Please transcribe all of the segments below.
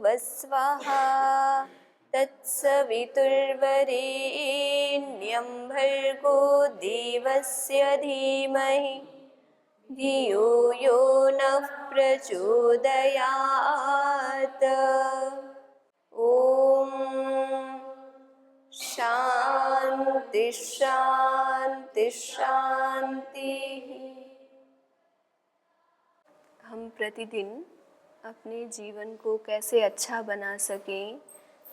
वस्वहा तत्सवितुर्वरेण्यं भर्गो देवस्य धीमहि धियो यो नः प्रचोदयात्। ओम शांति शांति शांति। हम प्रतिदिन अपने जीवन को कैसे अच्छा बना सकें,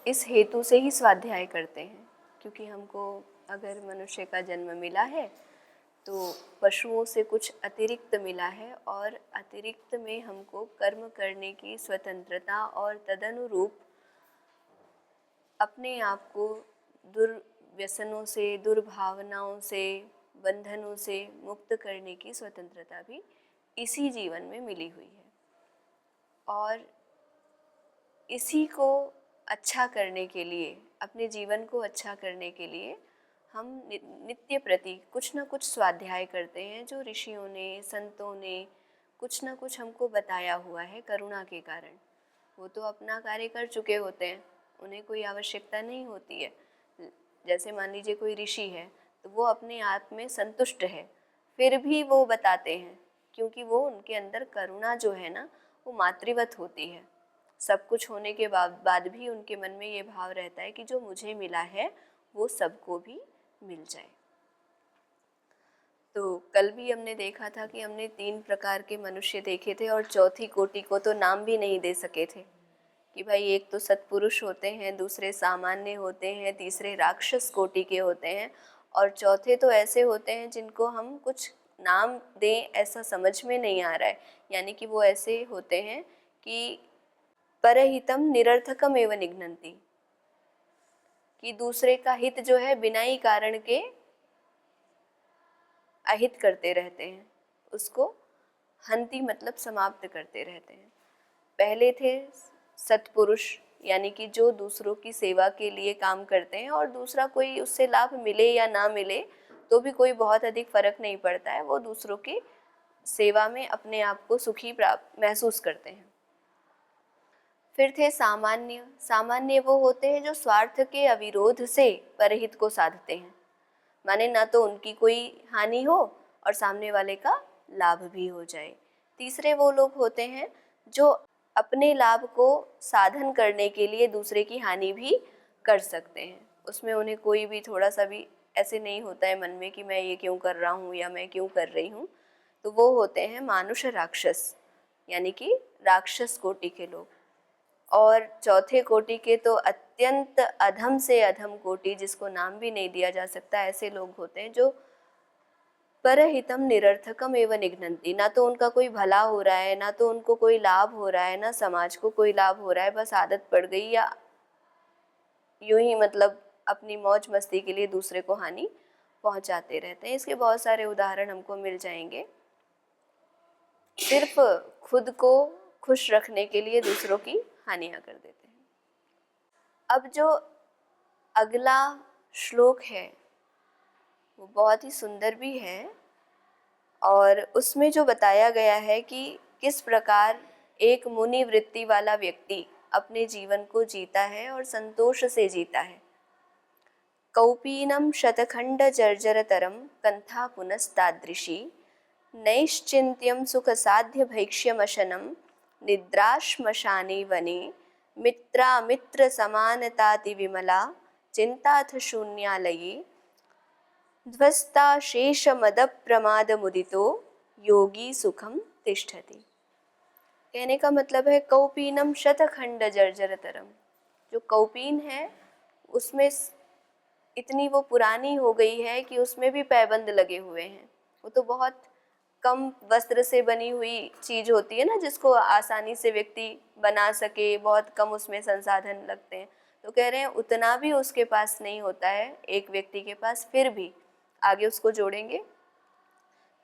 इस हेतु से ही स्वाध्याय करते हैं। क्योंकि हमको अगर मनुष्य का जन्म मिला है तो पशुओं से कुछ अतिरिक्त मिला है, और अतिरिक्त में हमको कर्म करने की स्वतंत्रता और तदनुरूप अपने आप को दुर्व्यसनों से, दुर्भावनाओं से, बंधनों से मुक्त करने की स्वतंत्रता भी इसी जीवन में मिली हुई है। और इसी को अच्छा करने के लिए, अपने जीवन को अच्छा करने के लिए हम नित्य प्रति कुछ न कुछ स्वाध्याय करते हैं, जो ऋषियों ने, संतों ने कुछ न कुछ हमको बताया हुआ है करुणा के कारण। वो तो अपना कार्य कर चुके होते हैं, उन्हें कोई आवश्यकता नहीं होती है। जैसे मान लीजिए कोई ऋषि है तो वो अपने आप में संतुष्ट है, फिर भी वो बताते हैं, क्योंकि वो उनके अंदर करुणा जो है ना, वो मातृवत होती है। सब कुछ होने के बाद भी उनके मन में ये भाव रहता है कि जो मुझे मिला है वो सबको भी मिल जाए। तो कल भी हमने देखा था कि हमने 3 प्रकार के मनुष्य देखे थे, और चौथी कोटि को तो नाम भी नहीं दे सके थे कि भाई एक तो सत्पुरुष होते हैं, दूसरे सामान्य होते हैं, तीसरे राक्षस कोटि के होते हैं, और चौथे तो ऐसे होते हैं जिनको हम कुछ नाम दें ऐसा समझ में नहीं आ रहा है। यानी कि वो ऐसे होते हैं कि परहितम निरर्थकम एव निघ्नन्ति, कि दूसरे का हित जो है बिना ही कारण के अहित करते रहते हैं, उसको हंति मतलब समाप्त करते रहते हैं। पहले थे सत्पुरुष, यानी कि जो दूसरों की सेवा के लिए काम करते हैं, और दूसरा कोई उससे लाभ मिले या ना मिले तो भी कोई बहुत अधिक फर्क नहीं पड़ता है, वो दूसरों की सेवा में अपने आप को सुखी प्राप्त महसूस करते हैं। फिर थे सामान्य। सामान्य वो होते हैं जो स्वार्थ के अविरोध से परहित को साधते हैं, माने ना तो उनकी कोई हानि हो और सामने वाले का लाभ भी हो जाए। तीसरे वो लोग होते हैं जो अपने लाभ को साधन करने के लिए दूसरे की हानि भी कर सकते हैं, उसमें उन्हें कोई भी थोड़ा सा भी ऐसे नहीं होता है मन में कि मैं ये क्यों कर रहा हूँ या मैं क्यों कर रही हूँ। तो वो होते हैं मानुष राक्षस, यानी कि राक्षस कोटि के लोग। और चौथे कोटि के तो अत्यंत अधम से अधम कोटि, जिसको नाम भी नहीं दिया जा सकता, ऐसे लोग होते हैं जो परहितम निरर्थकम एव निघ्नन्ति, ना तो उनका कोई भला हो रहा है, ना तो उनको कोई लाभ हो रहा है, ना समाज को कोई लाभ हो रहा है, बस आदत पड़ गई या यूं ही मतलब अपनी मौज मस्ती के लिए दूसरे को हानि पहुंचाते रहते हैं। इसके बहुत सारे उदाहरण हमको मिल जाएंगे। सिर्फ खुद को खुश रखने के लिए दूसरों की हानियां कर देते हैं। अब जो अगला श्लोक है वो बहुत ही सुंदर भी है, और उसमें जो बताया गया है कि किस प्रकार एक मुनि वृत्ति वाला व्यक्ति अपने जीवन को जीता है और संतोष से जीता है। कौपीनम शतखंड जर्जरतरम कंथा पुनस्तादृशी नैश्चिन्त्यं सुख साध्य भैक्ष्यमशनं निद्राश्मशाने वने मित्रामित्र समानताति विमला चिंताथ शून्यालये ध्वस्ता शेष मद प्रमाद मुदितो योगी सुखम तिष्ठति। कहने का मतलब है कौपीनम शतखंड जर्जरतरम, जो कौपीन है उसमें इतनी वो पुरानी हो गई है कि उसमें भी पैबंद लगे हुए हैं। वो तो बहुत कम वस्त्र से बनी हुई चीज होती है ना, जिसको आसानी से व्यक्ति बना सके, बहुत कम उसमें संसाधन लगते हैं। तो कह रहे हैं उतना भी उसके पास नहीं होता है एक व्यक्ति के पास, फिर भी आगे उसको जोड़ेंगे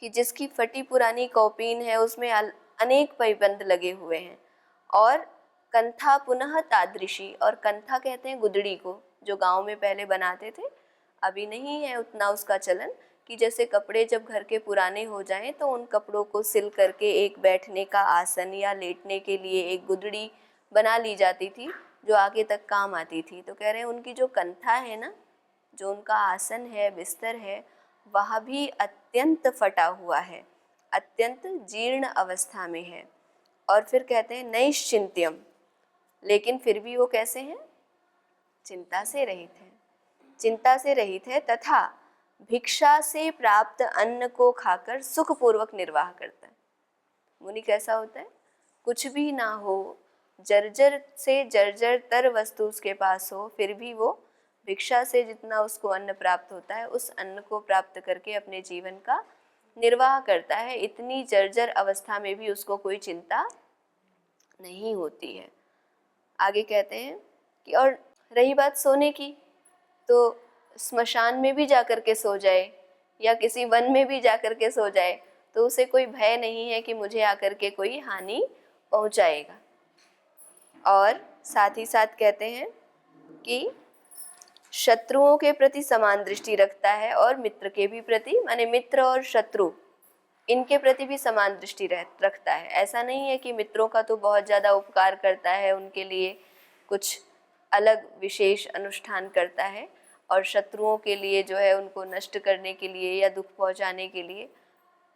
कि जिसकी फटी पुरानी कौपीन है उसमें अनेक पैबंद लगे हुए हैं। और कंथा पुनः तादृशी, और कंथा कहते हैं गुदड़ी को, जो गांव में पहले बनाते थे, अभी नहीं है उतना उसका चलन, कि जैसे कपड़े जब घर के पुराने हो जाएं तो उन कपड़ों को सिल करके एक बैठने का आसन या लेटने के लिए एक गुदड़ी बना ली जाती थी जो आगे तक काम आती थी। तो कह रहे हैं उनकी जो कंथा है ना, जो उनका आसन है, बिस्तर है, वह भी अत्यंत फटा हुआ है, अत्यंत जीर्ण अवस्था में है। और फिर कहते हैं नैश्चिंत्यम, लेकिन फिर भी वो कैसे हैं? चिंता से रहित है, चिंता से रहित है, तथा भिक्षा से प्राप्त अन्न को खाकर सुखपूर्वक निर्वाह करता है। मुनि कैसा होता है? कुछ भी ना हो, जर्जर से जर्जर तर वस्तु उसके पास हो, फिर भी वो भिक्षा से जितना उसको अन्न प्राप्त होता है उस अन्न को प्राप्त करके अपने जीवन का निर्वाह करता है। इतनी जर्जर अवस्था में भी उसको कोई चिंता नहीं होती है। आगे कहते हैं कि और रही बात सोने की, तो स्मशान में भी जाकर के सो जाए या किसी वन में भी जाकर के सो जाए तो उसे कोई भय नहीं है कि मुझे आकर के कोई हानि पहुंचाएगा। और साथ ही साथ कहते हैं कि शत्रुओं के प्रति समान दृष्टि रखता है और मित्र के भी प्रति, माने मित्र और शत्रु इनके प्रति भी समान दृष्टि रखता है। ऐसा नहीं है कि मित्रों का तो बहुत ज़्यादा उपकार करता है, उनके लिए कुछ अलग विशेष अनुष्ठान करता है, और शत्रुओं के लिए जो है उनको नष्ट करने के लिए या दुख पहुंचाने के लिए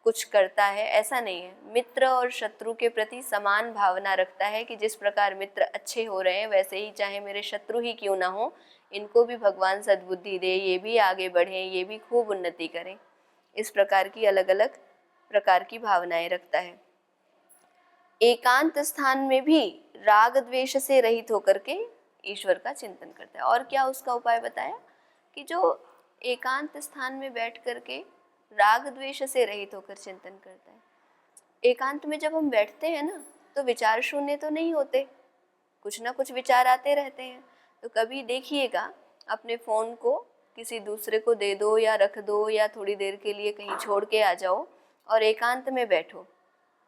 कुछ करता है, ऐसा नहीं है। मित्र और शत्रु के प्रति समान भावना रखता है कि जिस प्रकार मित्र अच्छे हो रहे हैं वैसे ही चाहे मेरे शत्रु ही क्यों ना हो, इनको भी भगवान सद्बुद्धि दे, ये भी आगे बढ़ें, ये भी खूब उन्नति करें। इस प्रकार की अलग अलग प्रकार की भावनाएं रखता है। एकांत स्थान में भी राग द्वेष से रहित होकर के ईश्वर का चिंतन करता है। और क्या उसका उपाय बताया कि जो एकांत स्थान में बैठ करके राग द्वेष से रहित होकर चिंतन करता है। एकांत में जब हम बैठते हैं ना तो विचार शून्य तो नहीं होते, कुछ ना कुछ विचार आते रहते हैं। तो कभी देखिएगा अपने फ़ोन को किसी दूसरे को दे दो या रख दो या थोड़ी देर के लिए कहीं छोड़ के आ जाओ और एकांत में बैठो,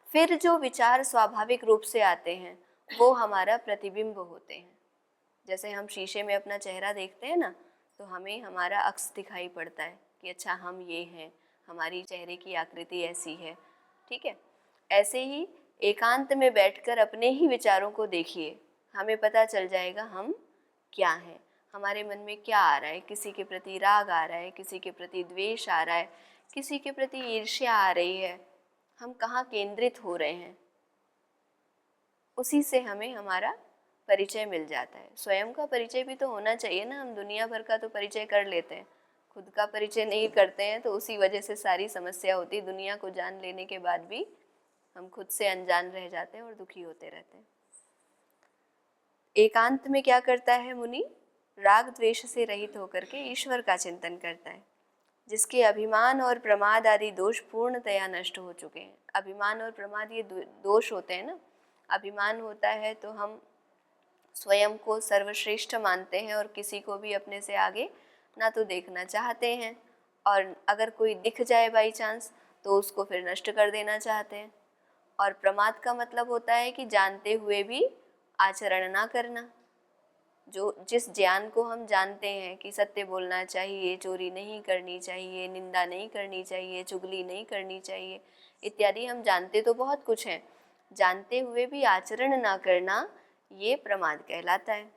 फिर जो विचार स्वाभाविक रूप से आते हैं वो हमारा प्रतिबिंब होते हैं। जैसे हम शीशे में अपना चेहरा देखते हैं ना तो हमें हमारा अक्स दिखाई पड़ता है कि अच्छा हम ये हैं, हमारी चेहरे की आकृति ऐसी है, ठीक है। ऐसे ही एकांत में बैठकर अपने ही विचारों को देखिए, हमें पता चल जाएगा हम क्या हैं, हमारे मन में क्या आ रहा है। किसी के प्रति राग आ रहा है, किसी के प्रति द्वेष आ रहा है, किसी के प्रति ईर्ष्या आ रही है, हम कहाँ केंद्रित हो रहे हैं, उसी से हमें हमारा परिचय मिल जाता है। स्वयं का परिचय भी तो होना चाहिए ना, हम दुनिया भर का तो परिचय कर लेते हैं, खुद का परिचय नहीं करते हैं तो उसी वजह से सारी समस्या होती है। दुनिया को जान लेने के बाद भी हम खुद से अनजान रह जाते हैं और दुखी होते रहते हैं। एकांत में क्या करता है मुनि? राग द्वेष से रहित होकर के ईश्वर का चिंतन करता है, जिसके अभिमान और प्रमाद आदि दोष पूर्णतया नष्ट हो चुके हैं। अभिमान और प्रमाद ये दोष होते हैं ना। अभिमान होता है तो हम स्वयं को सर्वश्रेष्ठ मानते हैं और किसी को भी अपने से आगे ना तो देखना चाहते हैं, और अगर कोई दिख जाए बाई चांस तो उसको फिर नष्ट कर देना चाहते हैं। और प्रमाद का मतलब होता है कि जानते हुए भी आचरण ना करना। जो जिस ज्ञान को हम जानते हैं कि सत्य बोलना चाहिए, चोरी नहीं करनी चाहिए, निंदा नहीं करनी चाहिए, चुगली नहीं करनी चाहिए इत्यादि, हम जानते तो बहुत कुछ हैं, जानते हुए भी आचरण ना करना, ये प्रमाद कहलाता है।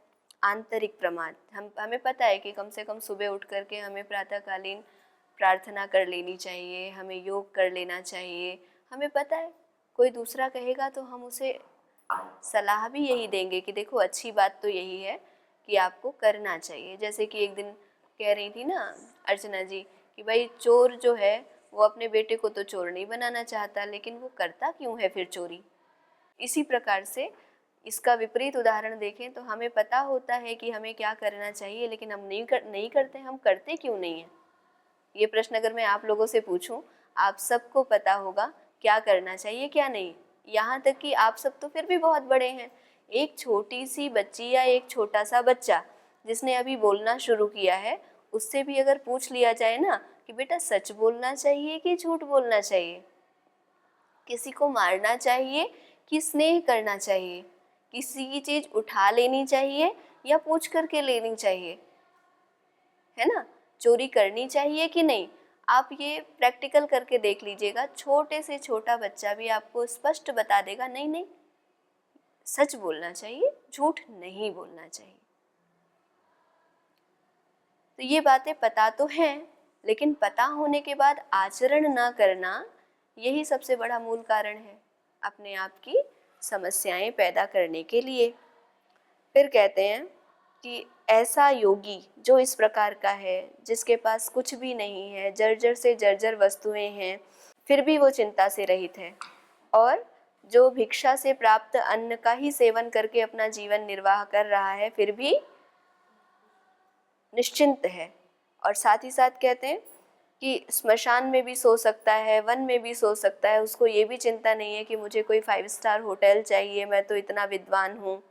आंतरिक प्रमाद, हमें पता है कि कम से कम सुबह उठ करके हमें प्रातःकालीन प्रार्थना कर लेनी चाहिए, हमें योग कर लेना चाहिए, हमें पता है। कोई दूसरा कहेगा तो हम उसे सलाह भी यही देंगे कि देखो अच्छी बात तो यही है कि आपको करना चाहिए। जैसे कि एक दिन कह रही थी ना अर्चना जी कि भाई चोर जो है वो अपने बेटे को तो चोर नहीं बनाना चाहता, लेकिन वो करता क्यों है फिर चोरी। इसी प्रकार से इसका विपरीत उदाहरण देखें तो हमें पता होता है कि हमें क्या करना चाहिए, लेकिन हम नहीं करते। हम करते क्यों नहीं हैं? ये प्रश्न अगर मैं आप लोगों से पूछूं, आप सबको पता होगा क्या करना चाहिए क्या नहीं। यहाँ तक कि आप सब तो फिर भी बहुत बड़े हैं, एक छोटी सी बच्ची या एक छोटा सा बच्चा जिसने अभी बोलना शुरू किया है, उससे भी अगर पूछ लिया जाए ना कि बेटा सच बोलना चाहिए कि झूठ बोलना चाहिए, किसी को मारना चाहिए कि स्नेह करना चाहिए, किसी की चीज़ उठा लेनी चाहिए या पूछ करके लेनी चाहिए, है ना, चोरी करनी चाहिए कि नहीं, आप ये प्रैक्टिकल करके देख लीजिएगा। छोटे से छोटा बच्चा भी आपको स्पष्ट बता देगा नहीं नहीं सच बोलना चाहिए, झूठ नहीं बोलना चाहिए। तो ये बातें पता तो हैं, लेकिन पता होने के बाद आचरण ना करना, यही सबसे बड़ा मूल कारण है अपने आप की समस्याएं पैदा करने के लिए। फिर कहते हैं कि ऐसा योगी जो इस प्रकार का है, जिसके पास कुछ भी नहीं है, जर्जर से जर्जर वस्तुएं हैं, फिर भी वो चिंता से रहित है, और जो भिक्षा से प्राप्त अन्न का ही सेवन करके अपना जीवन निर्वाह कर रहा है, फिर भी निश्चिंत है। और साथ ही साथ कहते हैं कि स्मशान में भी सो सकता है, वन में भी सो सकता है, उसको ये भी चिंता नहीं है कि मुझे कोई 5 स्टार होटल चाहिए, मैं तो इतना विद्वान हूँ।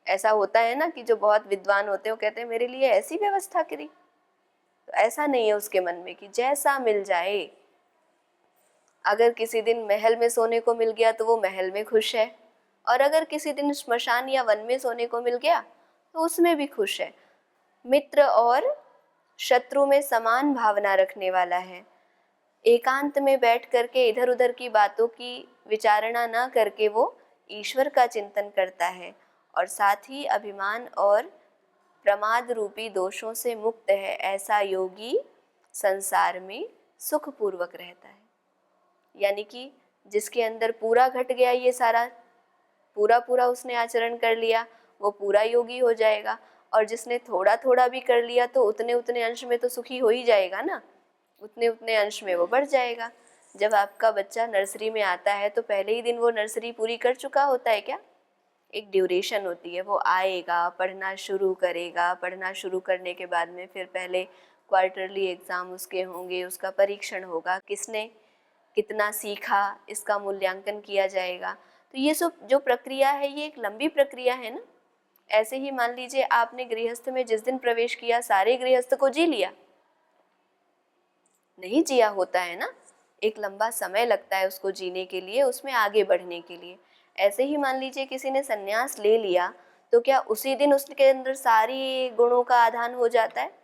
ऐसा होता है ना कि जो बहुत विद्वान होते हैं वो कहते हैं मेरे लिए ऐसी व्यवस्था करी। तो ऐसा नहीं है उसके मन में कि जैसा मिल जाए। अगर किसी दिन महल में सोने को मिल गया तो वो महल में खुश है, और अगर किसी दिन स्मशान या वन में सोने को मिल गया तो उसमें भी खुश है। मित्र और शत्रु में समान भावना रखने वाला है। एकांत में बैठ करके इधर उधर की बातों की विचारणा ना करके वो ईश्वर का चिंतन करता है, और साथ ही अभिमान और प्रमाद रूपी दोषों से मुक्त है। ऐसा योगी संसार में सुखपूर्वक रहता है। यानी कि जिसके अंदर पूरा घट गया, ये सारा पूरा पूरा उसने आचरण कर लिया, वो पूरा योगी हो जाएगा। और जिसने थोड़ा थोड़ा भी कर लिया तो उतने उतने अंश में तो सुखी हो ही जाएगा ना, उतने उतने अंश में वो बढ़ जाएगा। जब आपका बच्चा नर्सरी में आता है तो पहले ही दिन वो नर्सरी पूरी कर चुका होता है क्या? एक ड्यूरेशन होती है, वो आएगा, पढ़ना शुरू करेगा, पढ़ना शुरू करने के बाद में फिर पहले क्वार्टरली एग्ज़ाम उसके होंगे, उसका परीक्षण होगा, किसने कितना सीखा इसका मूल्यांकन किया जाएगा। तो ये सब जो प्रक्रिया है ये एक लंबी प्रक्रिया है ना। ऐसे ही मान लीजिए आपने गृहस्थ में जिस दिन प्रवेश किया, सारे गृहस्थ को जी लिया? नहीं जिया होता है ना, एक लंबा समय लगता है उसको जीने के लिए, उसमें आगे बढ़ने के लिए। ऐसे ही मान लीजिए किसी ने संन्यास ले लिया, तो क्या उसी दिन उसके अंदर सारी गुणों का आधान हो जाता है?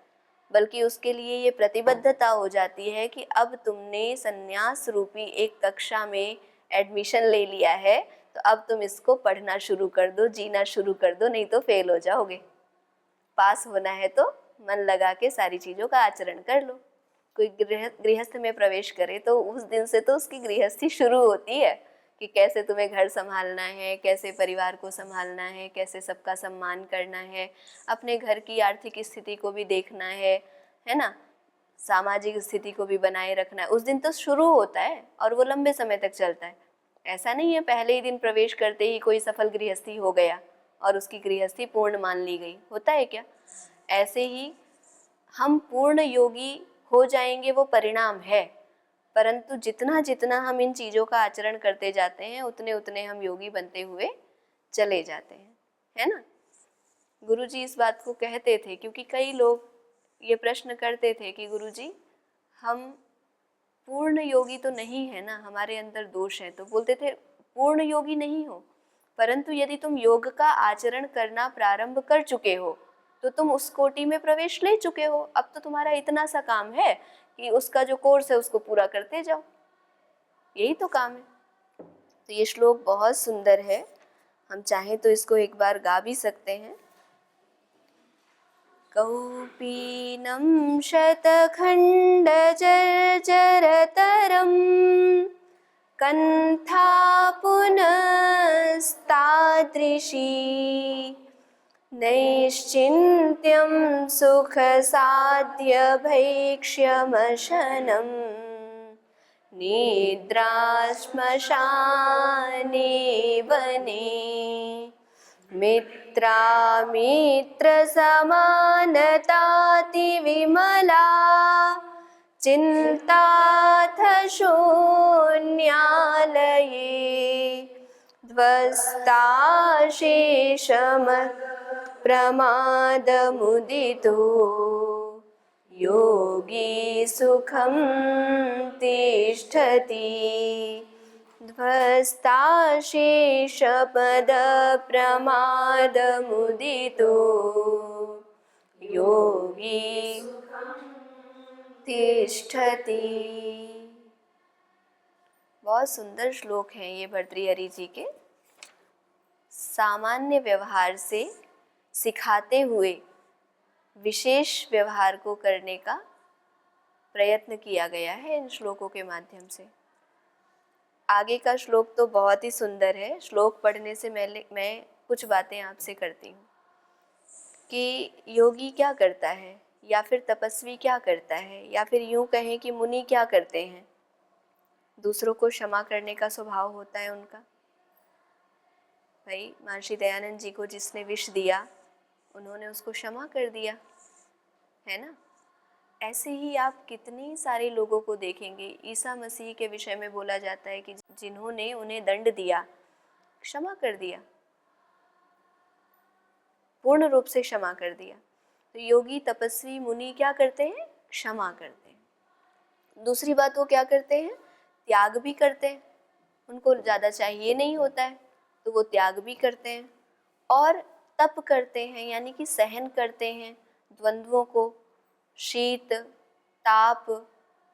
बल्कि उसके लिए ये प्रतिबद्धता हो जाती है कि अब तुमने संन्यास रूपी एक कक्षा में एडमिशन ले लिया है, तो अब तुम इसको पढ़ना शुरू कर दो, जीना शुरू कर दो, नहीं तो फेल हो जाओगे। पास होना है तो मन लगा के सारी चीज़ों का आचरण कर लो। कोई गृहस्थ में प्रवेश करे तो उस दिन से तो उसकी गृहस्थी शुरू होती है कि कैसे तुम्हें घर संभालना है, कैसे परिवार को संभालना है, कैसे सबका सम्मान करना है, अपने घर की आर्थिक स्थिति को भी देखना है ना, सामाजिक स्थिति को भी बनाए रखना है। उस दिन तो शुरू होता है और वो लंबे समय तक चलता है। ऐसा नहीं है पहले ही दिन प्रवेश करते ही कोई सफल गृहस्थी हो गया और उसकी गृहस्थी पूर्ण मान ली गई, होता है क्या? ऐसे ही हम पूर्ण योगी हो जाएंगे वो परिणाम है, परंतु जितना जितना हम इन चीज़ों का आचरण करते जाते हैं उतने उतने हम योगी बनते हुए चले जाते हैं, है ना। गुरुजी इस बात को कहते थे क्योंकि कई लोग ये प्रश्न करते थे कि गुरुजी हम पूर्ण योगी तो नहीं है ना, हमारे अंदर दोष है। तो बोलते थे पूर्ण योगी नहीं हो, परंतु यदि तुम योग का आचरण करना प्रारंभ कर चुके हो तो तुम उस कोटि में प्रवेश ले चुके हो। अब तो तुम्हारा इतना सा काम है कि उसका जो कोर्स है उसको पूरा करते जाओ, यही तो काम है। तो ये श्लोक बहुत सुंदर है, हम चाहें तो इसको एक बार गा भी सकते हैं। कौपीनं शतखण्डजर्जरतरं कण्ठा पुनस्तादृशी नैश्चिन्त्यं सुखसाध्यभैक्ष्यमशनं निद्रा श्मशाने वने मित्रामित्रसमानतातिविमला चिन्ताथ शून्यालये ध्वस्ताशेषमप्रमादमुदितो योगी सुखं तिष्ठति ध्वस्ताशेषपदप्रमादमुदितो योगी तिष्ठति। बहुत सुंदर श्लोक हैं ये भर्तृहरि जी के। सामान्य व्यवहार से सिखाते हुए विशेष व्यवहार को करने का प्रयत्न किया गया है इन श्लोकों के माध्यम से। आगे का श्लोक तो बहुत ही सुंदर है। श्लोक पढ़ने से मैं कुछ बातें आपसे करती हूँ कि योगी क्या करता है, या फिर तपस्वी क्या करता है, या फिर यूँ कहें कि मुनि क्या करते हैं। दूसरों को क्षमा करने का स्वभाव होता है उनका। भाई महर्षि दयानंद जी को जिसने विष दिया, उन्होंने उसको क्षमा कर दिया, है ना। ऐसे ही आप कितने सारे लोगों को देखेंगे। ईसा मसीह के विषय में बोला जाता है कि जिन्होंने उन्हें दंड दिया, क्षमा कर दिया, पूर्ण रूप से क्षमा कर दिया। तो योगी, तपस्वी, मुनि क्या करते हैं? क्षमा करते हैं। दूसरी बात, वो क्या करते हैं? त्याग भी करते हैं। उनको ज़्यादा चाहिए नहीं होता है तो वो त्याग भी करते हैं। और तप करते हैं, यानी कि सहन करते हैं द्वंद्वों को, शीत ताप,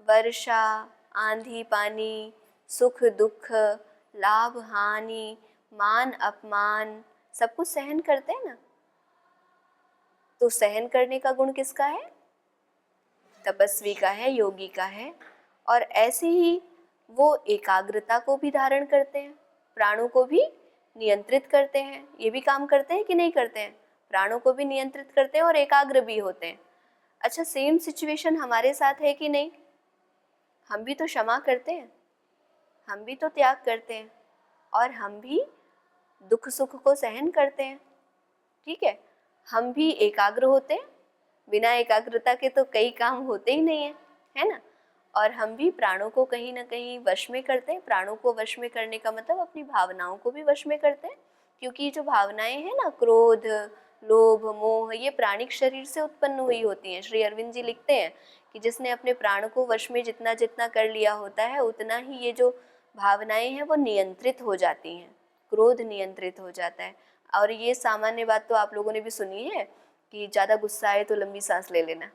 वर्षा, आंधी पानी, सुख दुख, लाभ हानि, मान अपमान, सब कुछ सहन करते हैं ना। तो सहन करने का गुण किसका है? तपस्वी का है, योगी का है। और ऐसे ही वो एकाग्रता को भी धारण करते हैं, प्राणों को भी नियंत्रित करते हैं। ये भी काम करते हैं कि नहीं करते हैं? प्राणों को भी नियंत्रित करते हैं और एकाग्र भी होते हैं। अच्छा, सेम सिचुएशन हमारे साथ है कि नहीं? हम भी तो क्षमा करते हैं, हम भी तो त्याग करते हैं, और हम भी दुख सुख को सहन करते हैं। ठीक है, हम भी एकाग्र होते हैं। बिना एकाग्रता के तो कई काम होते ही नहीं है ना। और हम भी प्राणों को कहीं ना कहीं वश में करते हैं। प्राणों को वश में करने का मतलब अपनी भावनाओं को भी वश में करते हैं, क्योंकि जो भावनाएं हैं ना, क्रोध, लोभ, मोह, ये प्राणिक शरीर से उत्पन्न हुई होती हैं। श्री अरविंद जी लिखते हैं कि जिसने अपने प्राण को वश में जितना जितना कर लिया होता है, उतना ही ये जो भावनाएं हैं वो नियंत्रित हो जाती हैं। क्रोध नियंत्रित हो जाता है। और ये सामान्य बात तो आप लोगों ने भी सुनी है कि ज़्यादा गुस्सा आए तो लंबी सांस ले लेना।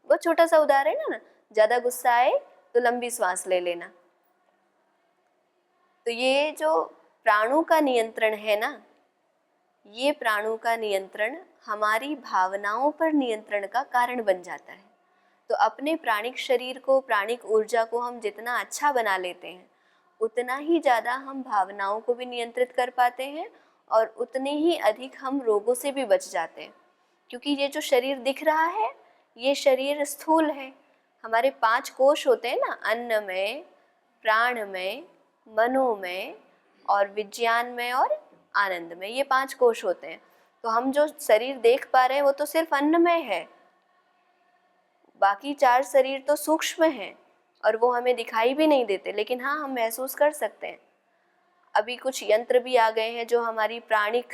वो छोटा सा उदाहरण है ना, ज़्यादा गुस्सा आए तो लंबी सांस ले लेना। तो ये जो प्राणों का नियंत्रण है ना, ये प्राणों का नियंत्रण हमारी भावनाओं पर नियंत्रण का कारण बन जाता है। तो अपने प्राणिक शरीर को, प्राणिक ऊर्जा को हम जितना अच्छा बना लेते हैं, उतना ही ज़्यादा हम भावनाओं को भी नियंत्रित कर पाते हैं, और उतने ही अधिक हम रोगों से भी बच जाते हैं। क्योंकि ये जो शरीर दिख रहा है, ये शरीर स्थूल है। हमारे 5 कोश होते हैं ना, अन्नमय, प्राणमय, मनोमय और विज्ञानमय और आनंदमय। ये 5 कोश होते हैं। तो हम जो शरीर देख पा रहे हैं वो तो सिर्फ अन्नमय है। बाकी 4 शरीर तो सूक्ष्म हैं और वो हमें दिखाई भी नहीं देते, लेकिन हाँ, हम महसूस कर सकते हैं। अभी कुछ यंत्र भी आ गए हैं जो हमारी प्राणिक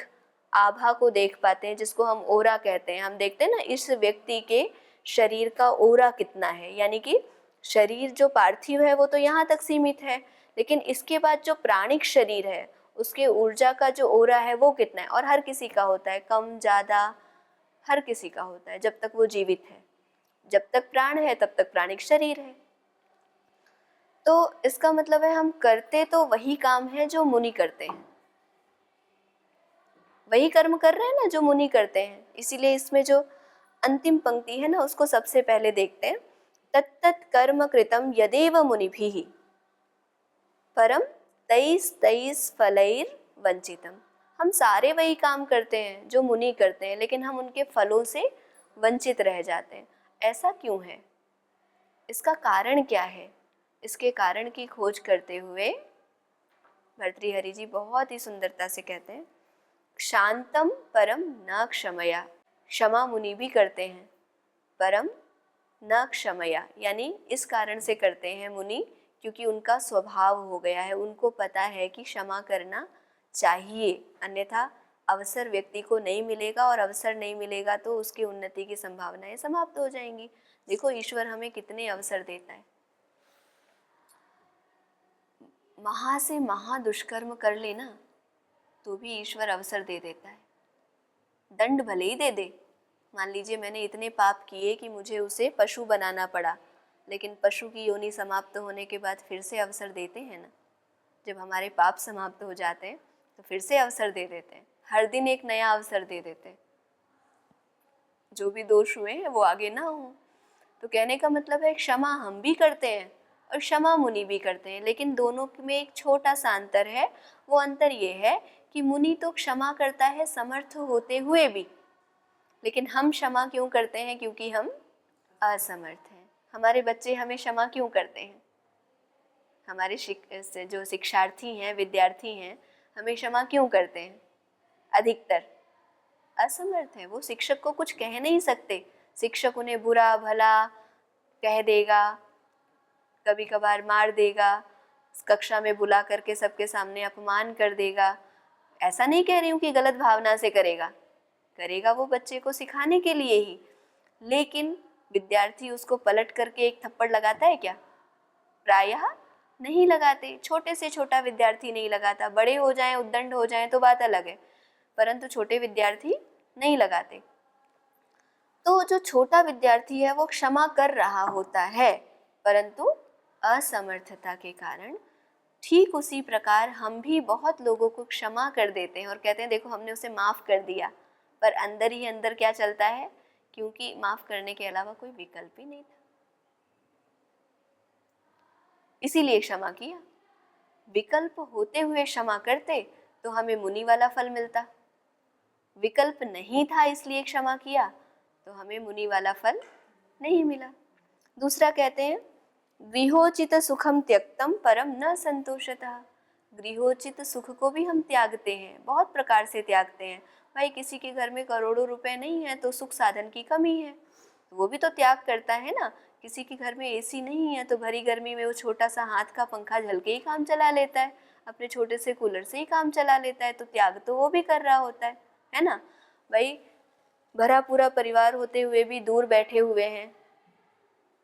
आभा को देख पाते हैं, जिसको हम ओरा कहते हैं। हम देखते हैं ना, इस व्यक्ति के शरीर का ओरा कितना है, यानी कि शरीर जो पार्थिव है वो तो यहाँ तक सीमित है, लेकिन इसके बाद जो प्राणिक शरीर है उसके ऊर्जा का जो ओरा है वो कितना है। और हर किसी का होता है, कम ज़्यादा हर किसी का होता है, जब तक वो जीवित है। जब तक प्राण है तब तक प्राणिक शरीर है। तो इसका मतलब है हम करते तो वही काम है जो मुनि करते हैं, वही कर्म कर रहे हैं ना जो मुनि करते हैं। इसीलिए इसमें जो अंतिम पंक्ति है ना, उसको सबसे पहले देखते हैं। तत्तत् कर्म कृतम यदेव मुनिभिः परम तैस् तैस् फलैर् वंचितम। हम सारे वही काम करते हैं जो मुनि करते हैं, लेकिन हम उनके फलों से वंचित रह जाते हैं। ऐसा क्यों है? इसका कारण क्या है? इसके कारण की खोज करते हुए भर्तृहरि जी बहुत ही सुंदरता से कहते हैं, शांतम परम न क्षमया। क्षमा मुनि भी करते हैं, परम न क्षमया, यानी इस कारण से करते हैं मुनि क्योंकि उनका स्वभाव हो गया है। उनको पता है कि क्षमा करना चाहिए, अन्यथा अवसर व्यक्ति को नहीं मिलेगा, और अवसर नहीं मिलेगा तो उसकी उन्नति की संभावनाएं समाप्त हो जाएंगी। देखो, ईश्वर हमें कितने अवसर देता है। महा से महा दुष्कर्म कर लेना तो भी ईश्वर अवसर दे देता है। दंड भले ही दे दे। मान लीजिए मैंने इतने पाप किए कि मुझे उसे पशु बनाना पड़ा, लेकिन पशु की योनि समाप्त होने के बाद फिर से अवसर देते हैं ना। जब हमारे पाप समाप्त हो जाते हैं तो फिर से अवसर दे देते हैं, हर दिन एक नया अवसर दे देते हैं, जो भी दोष हुए हैं वो आगे ना हो। तो कहने का मतलब है क्षमा हम भी करते हैं और क्षमा मुनि भी करते हैं, लेकिन दोनों में एक छोटा सा अंतर है। वो अंतर ये है कि मुनि तो क्षमा करता है समर्थ होते हुए भी, लेकिन हम क्षमा क्यों करते हैं? क्योंकि हम असमर्थ हैं। हमारे बच्चे हमें क्षमा क्यों करते हैं? हमारे जो शिक्षार्थी हैं, विद्यार्थी हैं, हमें क्षमा क्यों करते हैं? अधिकतर असमर्थ है। वो शिक्षक को कुछ कह नहीं सकते, शिक्षक उन्हें बुरा भला कह देगा, कभी कभार मार देगा, कक्षा में बुला करके सबके सामने अपमान कर देगा। ऐसा नहीं कह रही हूँ कि गलत भावना से करेगा, करेगा वो बच्चे को सिखाने के लिए ही, लेकिन विद्यार्थी उसको पलट करके एक थप्पड़ लगाता है क्या? प्रायः नहीं लगाते। छोटे से छोटा विद्यार्थी नहीं लगाता, बड़े हो जाएं, उद्दंड हो जाएं तो बात अलग है, परंतु छोटे विद्यार्थी नहीं लगाते। तो जो छोटा विद्यार्थी है वो क्षमा कर रहा होता है, परंतु असमर्थता के कारण। ठीक उसी प्रकार हम भी बहुत लोगों को क्षमा कर देते हैं और कहते हैं देखो हमने उसे माफ़ कर दिया, पर अंदर ही अंदर क्या चलता है? क्योंकि माफ़ करने के अलावा कोई विकल्प ही नहीं था, इसीलिए क्षमा किया। विकल्प होते हुए क्षमा करते तो हमें मुनि वाला फल मिलता, विकल्प नहीं था इसलिए क्षमा किया तो हमें मुनि वाला फल नहीं मिला। दूसरा कहते हैं गृहोचित सुखम त्यक्तम परम न संतोषतः। गृहोचित सुख को भी हम त्यागते हैं, बहुत प्रकार से त्यागते हैं। भाई किसी के घर में करोड़ों रुपए नहीं है तो सुख साधन की कमी है, तो वो भी तो त्याग करता है ना। किसी के घर में एसी नहीं है तो भरी गर्मी में वो छोटा सा हाथ का पंखा झलके ही काम चला लेता है, अपने छोटे से कूलर से ही काम चला लेता है, तो त्याग तो वो भी कर रहा होता है ना। भाई भरा पूरा परिवार होते हुए भी दूर बैठे हुए हैं,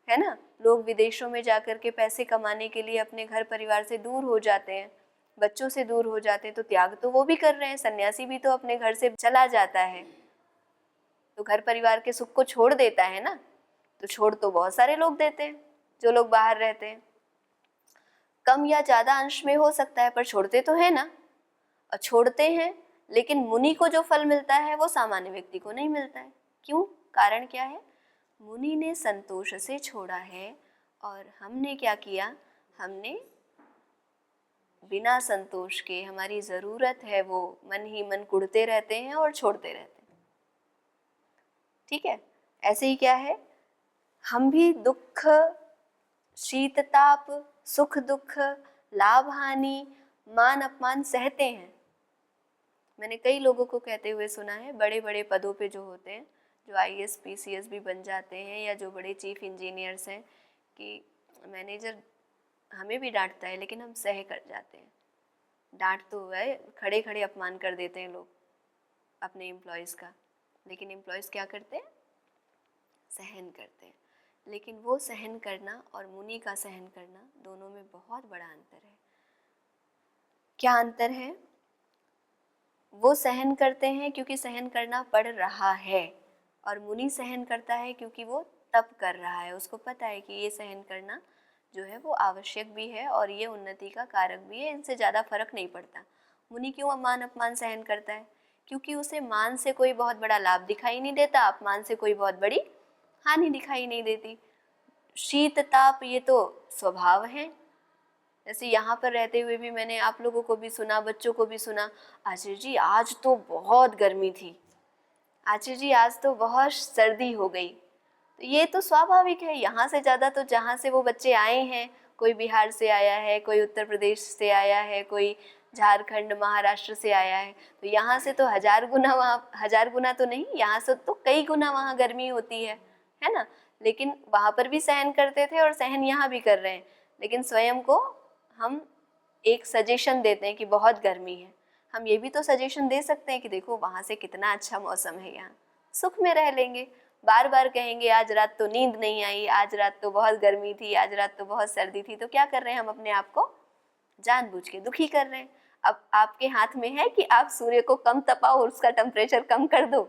है ना। लोग विदेशों में जाकर के पैसे कमाने के लिए अपने घर परिवार से दूर हो जाते हैं, बच्चों से दूर हो जाते हैं, तो त्याग तो वो भी कर रहे हैं। सन्यासी भी तो अपने घर से चला जाता है तो घर परिवार के सुख को छोड़ देता है ना। तो छोड़ तो बहुत सारे लोग देते हैं, जो लोग बाहर रहते हैं, कम या ज्यादा अंश में हो सकता है, पर छोड़ते तो है ना। और छोड़ते हैं, लेकिन मुनि को जो फल मिलता है वो सामान्य व्यक्ति को नहीं मिलता है। क्यों? कारण क्या है? मुनि ने संतोष से छोड़ा है और हमने क्या किया? हमने बिना संतोष के, हमारी ज़रूरत है वो मन ही मन कुढ़ते रहते हैं और छोड़ते रहते हैं। ठीक है, ऐसे ही क्या है, हम भी दुख, शीतताप, सुख दुख, लाभ हानि, मान अपमान सहते हैं। मैंने कई लोगों को कहते हुए सुना है, बड़े बड़े पदों पे जो होते हैं, जो IAS PCS भी बन जाते हैं, या जो बड़े चीफ इंजीनियर्स हैं, कि मैनेजर हमें भी डांटता है लेकिन हम सह कर जाते हैं। डांट तो है, खड़े खड़े अपमान कर देते हैं लोग अपने एम्प्लॉयज़ का, लेकिन एम्प्लॉयज़ क्या करते हैं? सहन करते हैं। लेकिन वो सहन करना और मुनि का सहन करना, दोनों में बहुत बड़ा अंतर है। क्या अंतर है? वो सहन करते हैं क्योंकि सहन करना पड़ रहा है, और मुनि सहन करता है क्योंकि वो तप कर रहा है। उसको पता है कि ये सहन करना जो है वो आवश्यक भी है और ये उन्नति का कारक भी है, इनसे ज़्यादा फर्क नहीं पड़ता। मुनि क्यों मान अपमान सहन करता है? क्योंकि उसे मान से कोई बहुत बड़ा लाभ दिखाई नहीं देता, अपमान से कोई बहुत बड़ी हानि दिखाई नहीं देती। शीत ताप ये तो स्वभाव है। जैसे यहाँ पर रहते हुए भी मैंने आप लोगों को भी सुना, बच्चों को भी सुना, आचार्य जी आज तो बहुत गर्मी थी, आचार्य जी आज तो बहुत सर्दी हो गई। तो ये तो स्वाभाविक है। यहाँ से ज़्यादा तो जहाँ से वो बच्चे आए हैं, कोई बिहार से आया है, कोई उत्तर प्रदेश से आया है, कोई झारखंड महाराष्ट्र से आया है, तो यहाँ से तो 1000 गुना, वहाँ 1000 गुना तो नहीं, यहाँ से तो कई गुना वहाँ गर्मी होती है ना। लेकिन वहाँ पर भी सहन करते थे और सहन यहाँ भी कर रहे हैं, लेकिन स्वयं को हम एक सजेशन देते हैं कि बहुत गर्मी है। हम ये भी तो सजेशन दे सकते हैं कि देखो वहाँ से कितना अच्छा मौसम है, यहाँ सुख में रह लेंगे। बार बार कहेंगे आज रात तो नींद नहीं आई, आज रात तो बहुत गर्मी थी, आज रात तो बहुत सर्दी थी, तो क्या कर रहे हैं हम? अपने आप को जानबूझ के दुखी कर रहे हैं। अब आपके हाथ में है कि आप सूर्य को कम तपाओ और उसका टेम्परेचर कम कर दो,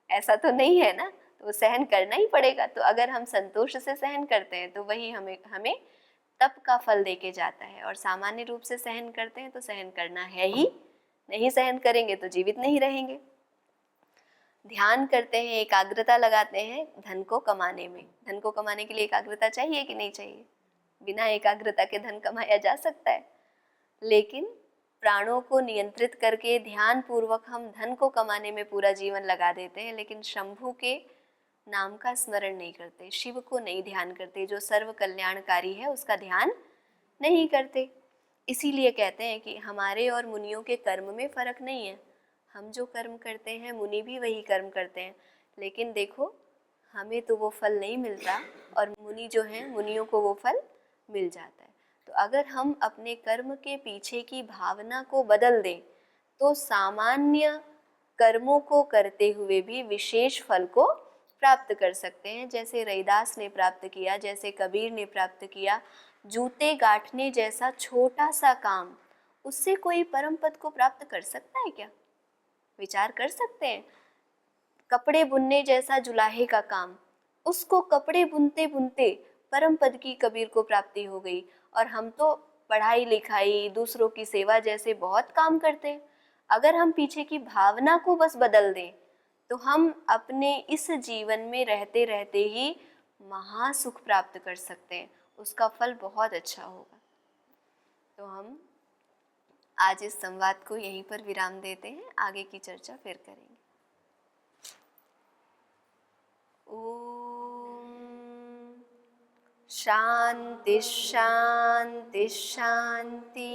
ऐसा तो नहीं है ना। तो सहन करना ही पड़ेगा। तो अगर हम संतोष से सहन करते हैं तो वही हमें तप का फल देके जाता है, और सामान्य रूप से सहन करते हैं तो सहन करना है ही नहीं सहन करेंगे तो जीवित नहीं रहेंगे। ध्यान करते हैं, एकाग्रता लगाते हैं धन को कमाने में। धन को कमाने के लिए एकाग्रता चाहिए कि नहीं चाहिए? बिना एकाग्रता के धन कमाया जा सकता है, लेकिन प्राणों को नियंत्रित करके ध्यान पूर्वक हम धन को कमाने में पूरा जीवन लगा देते हैं, लेकिन शंभु के नाम का स्मरण नहीं करते, शिव को नहीं ध्यान करते, जो सर्व कल्याणकारी है उसका ध्यान नहीं करते। इसीलिए कहते हैं कि हमारे और मुनियों के कर्म में फर्क नहीं है। हम जो कर्म करते हैं मुनि भी वही कर्म करते हैं, लेकिन देखो हमें तो वो फल नहीं मिलता और मुनि जो हैं मुनियों को वो फल मिल जाता है। तो अगर हम अपने कर्म के पीछे की भावना को बदल दें तो सामान्य कर्मों को करते हुए भी विशेष फल को प्राप्त कर सकते हैं, जैसे रैदास ने प्राप्त किया, जैसे कबीर ने प्राप्त किया। जूते गांठने जैसा छोटा सा काम, उससे कोई परम पद को प्राप्त कर सकता है क्या? विचार कर सकते हैं। कपड़े बुनने जैसा जुलाहे का काम, उसको कपड़े बुनते बुनते परम पद की कबीर को प्राप्ति हो गई। और हम तो पढ़ाई लिखाई, दूसरों की सेवा जैसे बहुत काम करते हैं। अगर हम पीछे की भावना को बस बदल दें तो हम अपने इस जीवन में रहते रहते ही महासुख प्राप्त कर सकते हैं, उसका फल बहुत अच्छा होगा। तो हम आज इस संवाद को यहीं पर विराम देते हैं, आगे की चर्चा फिर करेंगे। ओम शांति शांति शांति।